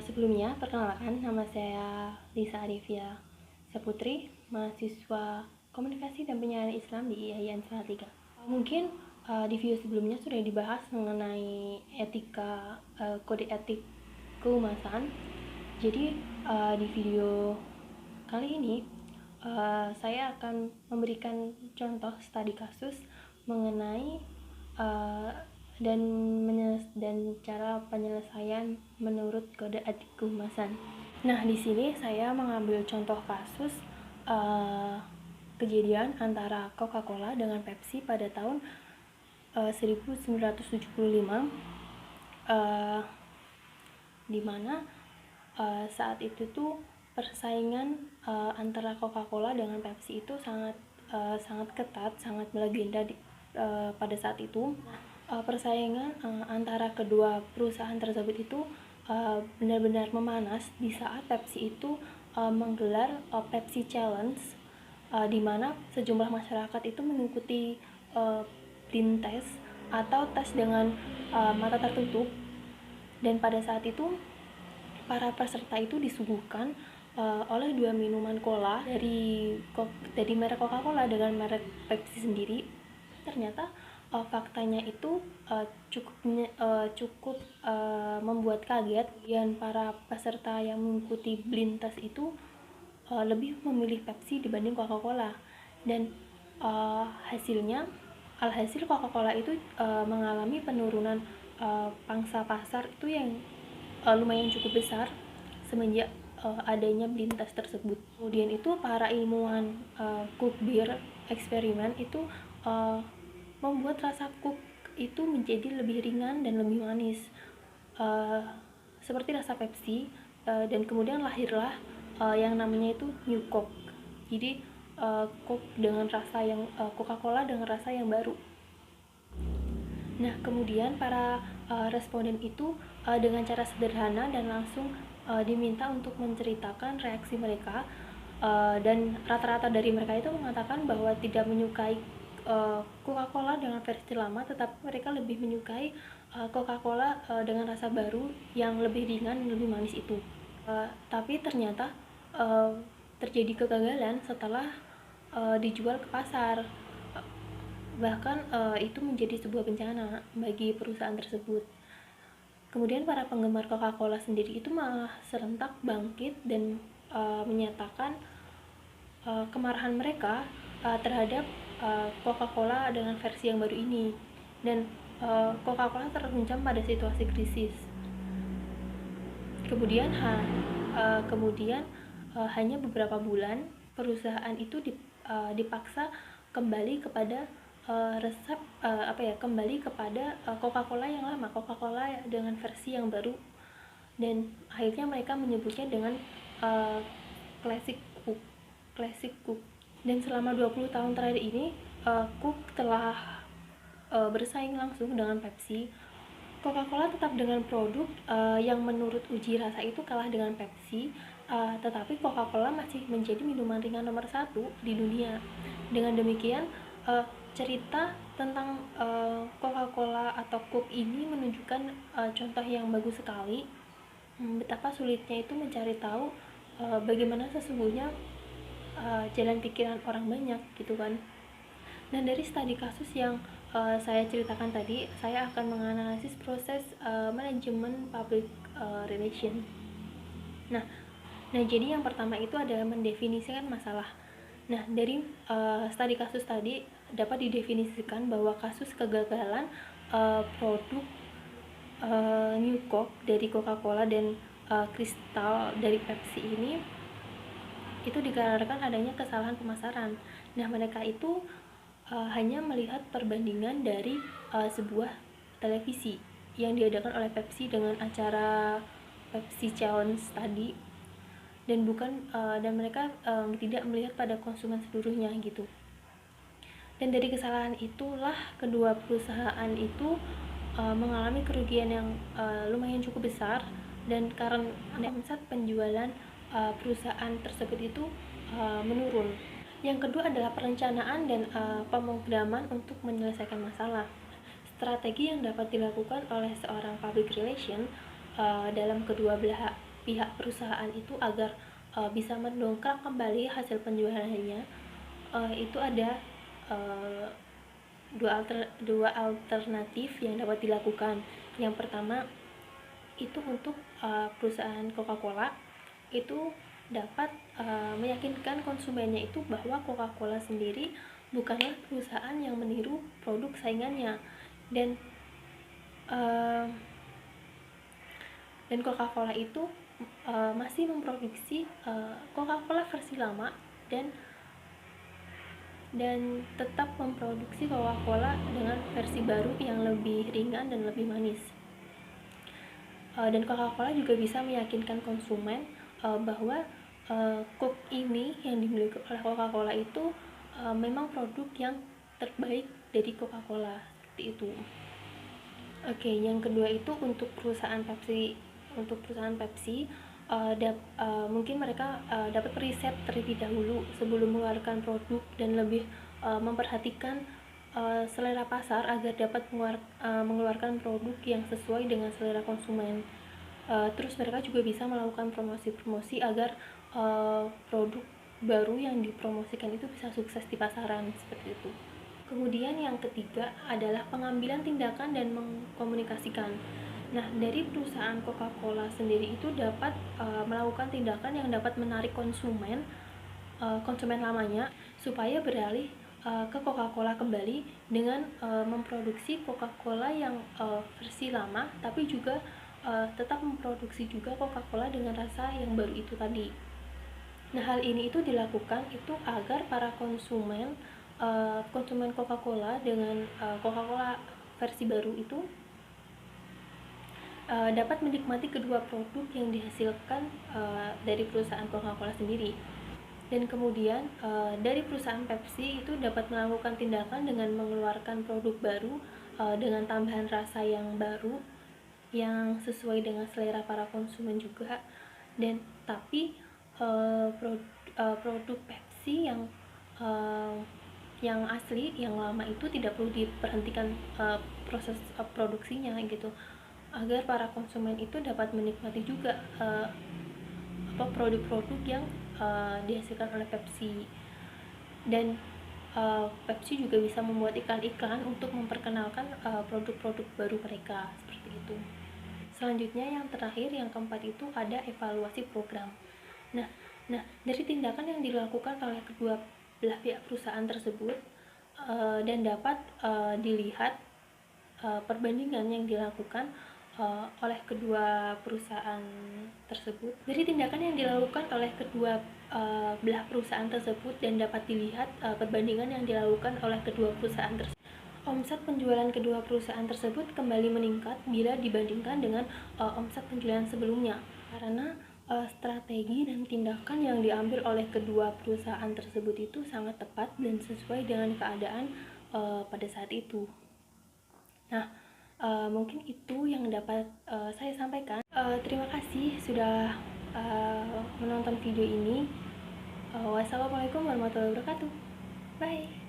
Sebelumnya, perkenalkan, nama saya Lisa Arifia Saputri, mahasiswa Komunikasi dan Penyiaran Islam di IAIN Salatiga. Mungkin di video sebelumnya sudah dibahas mengenai etika, kode etik kehumasan. Jadi di video kali ini saya akan memberikan contoh studi kasus mengenai dan cara penyelesaian menurut kode etik kehumasan. Nah, di sini saya mengambil contoh kasus kejadian antara Coca-Cola dengan Pepsi pada tahun 1975, di mana saat itu tuh persaingan antara Coca-Cola dengan Pepsi itu sangat ketat, sangat melegenda pada saat itu. Persaingan antara kedua perusahaan tersebut itu benar-benar memanas di saat Pepsi itu menggelar Pepsi Challenge, di mana sejumlah masyarakat itu mengikuti blind test atau tes dengan mata tertutup, dan pada saat itu para peserta itu disuguhkan oleh dua minuman cola dari merek Coca-Cola dengan merek Pepsi sendiri. Ternyata faktanya itu cukup membuat kaget, dan para peserta yang mengikuti blind test itu lebih memilih Pepsi dibanding Coca-Cola, dan alhasil Coca-Cola itu mengalami penurunan pangsa pasar itu yang lumayan cukup besar semenjak adanya blind test tersebut. Kemudian itu para ilmuwan Cook Beer eksperimen itu membuat rasa Cook itu menjadi lebih ringan dan lebih manis, seperti rasa Pepsi, dan kemudian lahirlah yang namanya itu New Coke. Jadi Coke dengan rasa yang Coca-Cola dengan rasa yang baru. Nah, kemudian para responden itu dengan cara sederhana dan langsung diminta untuk menceritakan reaksi mereka, dan rata-rata dari mereka itu mengatakan bahwa tidak menyukai Coca-Cola dengan versi lama, tetapi mereka lebih menyukai Coca-Cola dengan rasa baru yang lebih ringan dan lebih manis itu. Tapi ternyata terjadi kegagalan setelah dijual ke pasar. Bahkan itu menjadi sebuah bencana bagi perusahaan tersebut. Kemudian para penggemar Coca-Cola sendiri itu malah serentak bangkit dan menyatakan kemarahan mereka terhadap Coca-Cola dengan versi yang baru ini, dan Coca-Cola terguncang pada situasi krisis. Kemudian hanya beberapa bulan perusahaan itu dipaksa kembali kepada kembali kepada Coca-Cola yang lama, Coca-Cola dengan versi yang baru, dan akhirnya mereka menyebutnya dengan Classic Coke. Dan selama 20 tahun terakhir ini Coke telah bersaing langsung dengan Pepsi. Coca-Cola tetap dengan produk yang menurut uji rasa itu kalah dengan Pepsi, tetapi Coca-Cola masih menjadi minuman ringan nomor 1 di dunia. Dengan demikian, cerita tentang Coca-Cola atau Coke ini menunjukkan contoh yang bagus sekali, betapa sulitnya itu mencari tahu bagaimana sesungguhnya jalan pikiran orang banyak gitu kan. Dan dari studi kasus yang saya ceritakan tadi, saya akan menganalisis proses manajemen public relation. Nah, jadi yang pertama itu adalah mendefinisikan masalah. Nah, dari studi kasus tadi dapat didefinisikan bahwa kasus kegagalan produk New Coke dari Coca-Cola dan Crystal dari Pepsi ini itu dikarenakan adanya kesalahan pemasaran. Nah, mereka itu hanya melihat perbandingan dari sebuah televisi yang diadakan oleh Pepsi dengan acara Pepsi Challenge tadi, dan mereka tidak melihat pada konsumen seluruhnya gitu. Dan dari kesalahan itulah kedua perusahaan itu mengalami kerugian yang lumayan cukup besar, dan karena omset penjualan perusahaan tersebut itu menurun. Yang kedua adalah perencanaan dan pemrograman untuk menyelesaikan masalah. Strategi yang dapat dilakukan oleh seorang public relation dalam kedua belah pihak perusahaan itu agar bisa mendongkrak kembali hasil penjualannya, itu ada dua alternatif yang dapat dilakukan. Yang pertama itu untuk perusahaan Coca-Cola itu dapat meyakinkan konsumennya itu bahwa Coca-Cola sendiri bukanlah perusahaan yang meniru produk saingannya, dan Coca-Cola itu masih memproduksi Coca-Cola versi lama dan tetap memproduksi Coca-Cola dengan versi baru yang lebih ringan dan lebih manis. Dan Coca-Cola juga bisa meyakinkan konsumen bahwa Coke ini yang dimiliki oleh Coca-Cola itu memang produk yang terbaik dari Coca-Cola, seperti itu. Oke, yang kedua itu untuk perusahaan Pepsi. Untuk perusahaan Pepsi, mungkin mereka dapat riset terlebih dahulu sebelum mengeluarkan produk dan lebih memperhatikan selera pasar agar dapat mengeluarkan produk yang sesuai dengan selera konsumen. Terus mereka juga bisa melakukan promosi-promosi agar produk baru yang dipromosikan itu bisa sukses di pasaran, seperti itu. Kemudian yang ketiga adalah pengambilan tindakan dan mengkomunikasikan. Nah, dari perusahaan Coca-Cola sendiri itu dapat melakukan tindakan yang dapat menarik konsumen lamanya supaya beralih ke Coca-Cola kembali dengan memproduksi Coca-Cola yang versi lama, tapi juga tetap memproduksi juga Coca-Cola dengan rasa yang baru itu tadi. Nah, hal ini itu dilakukan itu agar para konsumen Coca-Cola dengan Coca-Cola versi baru itu dapat menikmati kedua produk yang dihasilkan dari perusahaan Coca-Cola sendiri. Dan kemudian dari perusahaan Pepsi itu dapat melakukan tindakan dengan mengeluarkan produk baru dengan tambahan rasa yang baru yang sesuai dengan selera para konsumen juga. Dan tapi produk Pepsi yang asli, yang lama itu tidak perlu diberhentikan proses produksinya gitu, agar para konsumen itu dapat menikmati juga produk-produk yang dihasilkan oleh Pepsi. Dan Pepsi juga bisa membuat iklan-iklan untuk memperkenalkan produk-produk baru mereka, seperti itu. Selanjutnya yang terakhir, yang keempat itu ada evaluasi program. Nah, dari tindakan yang dilakukan oleh kedua belah pihak perusahaan tersebut dan dapat dilihat perbandingan yang dilakukan oleh kedua perusahaan tersebut. Dari tindakan yang dilakukan oleh kedua belah perusahaan tersebut dan dapat dilihat perbandingan yang dilakukan oleh kedua perusahaan tersebut, omset penjualan kedua perusahaan tersebut kembali meningkat bila dibandingkan dengan omset penjualan sebelumnya, karena strategi dan tindakan yang diambil oleh kedua perusahaan tersebut itu sangat tepat dan sesuai dengan keadaan pada saat itu. Nah, mungkin itu yang dapat saya sampaikan. Terima kasih sudah menonton video ini. Wassalamualaikum warahmatullahi wabarakatuh. Bye.